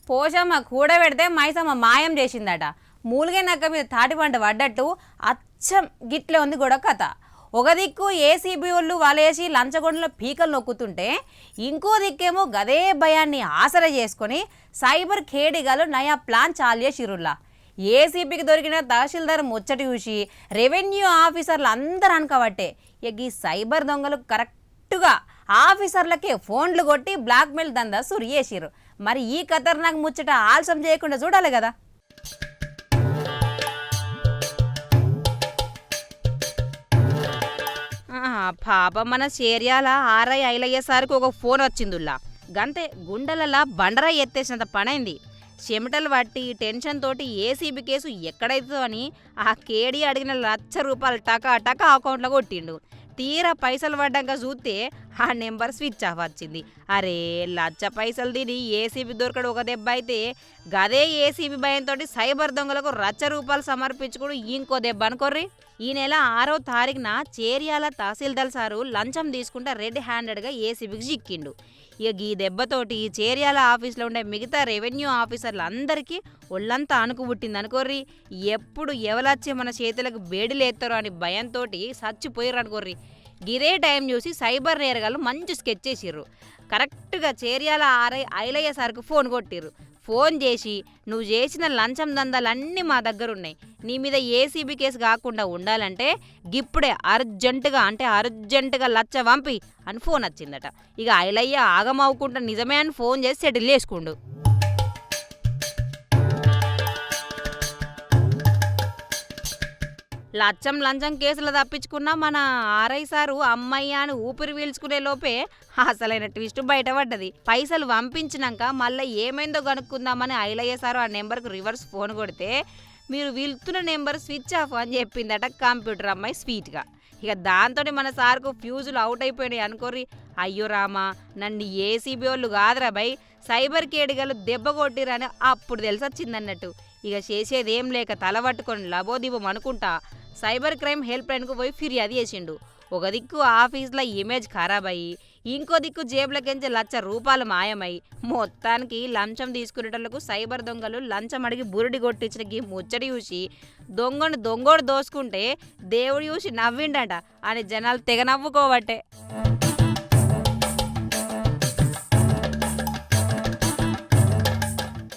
పోషమ్మ కూడబెడితే మైసమ్మ మాయం చేసిందట. మూలిగే నక్క మీద తాటి పంట పడ్డట్టు అచ్చం గిట్లే ఉంది గొడవ కథ. ఒక దిక్కు ఏసీబీ వాళ్ళు వలేసి లంచగొండలో పీకలు నొక్కుతుంటే ఇంకో దిక్కేమో గదే భయాన్ని ఆసరా చేసుకొని సైబర్ ఖేడిగాలు నయా ప్లాన్ చాలు చేసిరుల్లా. ఏసీబీకి దొరికిన తహసీల్దార్ ముచ్చటి చూసి రెవెన్యూ ఆఫీసర్లు అందరూ అనుకబట్టే ఈ సైబర్ దొంగలు కరెక్ట్గా ఆఫీసర్లకే ఫోన్లు కొట్టి బ్లాక్మెయిల్ దందా సురు చేసిరు. మరి ఈ ఖతర్నాక్ ముచ్చట ఆలస్యం చేయకుండా చూడాలి కదా. పాప మన చేర్యాల ఆర్ఐ ఐలయ్యేసరికి ఒక ఫోన్ వచ్చిందిలా. గంతే గుండెలలా బండరా ఎత్తేసినంత పనైంది. చెమటలు పట్టి టెన్షన్ తోటి ఏసీబీ కేసు ఎక్కడైతుందో అని ఆ కేడీ అడిగిన ₹1,00,000 టకా టకా అకౌంట్లో కొట్టిండు. తీరా పైసలు పడ్డాక చూస్తే ఆ నెంబర్ స్విచ్ ఆఫ్ వచ్చింది. అరే ₹1,00,000 తిని ఏసీబీ దొరకడు ఒక దెబ్బ అయితే గదే ఏసీబీ భయంతో సైబర్ దొంగలకు ₹1,00,000 సమర్పించుకుని ఇంకో దెబ్బ అనుకోర్రి. ఈ నెల 6వ తారీఖున చేర్యాల తహసీల్దార్ సారు లంచం తీసుకుంటే రెడ్ హ్యాండెడ్గా ఏసీబీకి చిక్కిండు. ఈ దెబ్బతోటి చేర్యాల ఆఫీస్లో ఉండే మిగతా రెవెన్యూ ఆఫీసర్లు అందరికీ ఒళ్ళంతా అణుకు పుట్టింది అనుకోర్రి. ఎప్పుడు ఎవలొచ్చి మన చేతులకు బేడిలేస్తారో అని భయంతో చచ్చిపోయారు అనుకోర్రి. గిదే టైం చూసి సైబర్ నేరగాళ్ళు మంచి స్కెచ్ చేసిర్రు. కరెక్ట్గా చేర్యాల ఆర్ఐ ఐలయ్య సార్కు ఫోన్ కొట్టిర్రు. ఫోన్ చేసి నువ్వు చేసిన లంచం దందాలన్నీ మా దగ్గర ఉన్నాయి, నీ మీద ఏసీబీ కేసు కాకుండా ఉండాలంటే గిప్పుడే అర్జెంటుగా ₹1,00,000 పంపి అని ఫోన్ వచ్చిందట. ఇక ఐలయ్య ఆగమవుకుంటా నిజమే అని ఫోన్ చేసి సెటిల్ చేసుకుండు. లంచం కేసులు తప్పించుకున్న మన ఆర్ఐ సారు అమ్మయ్య అని ఊపిరి పీల్చుకునే లోపే అసలైన ట్విస్ట్ బయటపడ్డది. పైసలు పంపించినాక మళ్ళీ ఏమైందో కనుక్కుందామని ఐలయ్య సారు ఆ నెంబర్కు రివర్స్ ఫోన్ కొడితే మీరు వెళ్తున్న నెంబర్ స్విచ్ ఆఫ్ అని చెప్పిందట కంప్యూటర్ అమ్మాయి స్వీట్గా. ఇక దాంతో మన సార్కు ఫ్యూజులు అవుట్ అయిపోయినాయి అనుకోర్రి. అయ్యో రామా, నన్ను ఏసీబీ వాళ్ళు కాదురా బై సైబర్ కేడిగాలు దెబ్బ కొట్టిరని అప్పుడు తెలిసొచ్చిందన్నట్టు. ఇక చేసేదేం లేక తల పట్టుకొని లబోదిబం అనుకుంటా సైబర్ క్రైమ్ హెల్ప్ లైన్కు పోయి ఫిర్యాదు చేసిండు. ఒక దిక్కు ఆఫీస్లో ఇమేజ్ ఖరాబ్ అయ్యి ఇంకో దిక్కు జేబులకెంచి ₹1,00,000 మాయమై మొత్తానికి లంచం తీసుకునేటోళ్లకు సైబర్ దొంగలు లంచం అడిగి బురుడి కొట్టించిన ముచ్చడి చూసి దొంగోడు దోసుకుంటే దేవుడు చూసి నవ్విండట అని జనాలు తెగ నవ్వుకోవట్టే.